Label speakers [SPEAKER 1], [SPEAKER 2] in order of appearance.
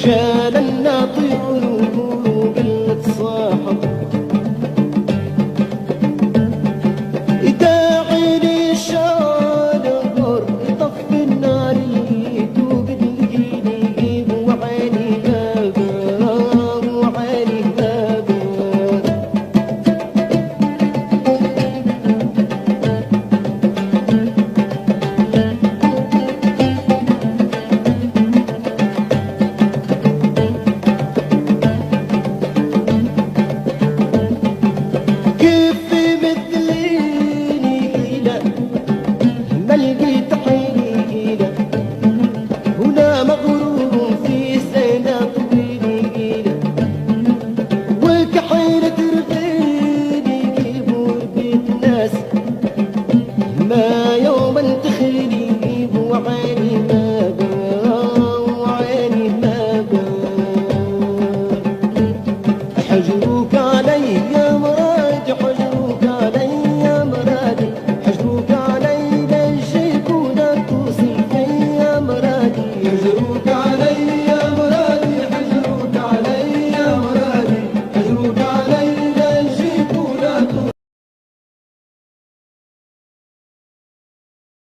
[SPEAKER 1] جالنا طيور بالتصاحب يداعيني شالغر يطفي النار يدوب الجيب وعيني غابر وعيني غابر لقيت حيلة هنا مغروم في سنة طويلة وكحيلة ربيني كيبور بيت ناس ما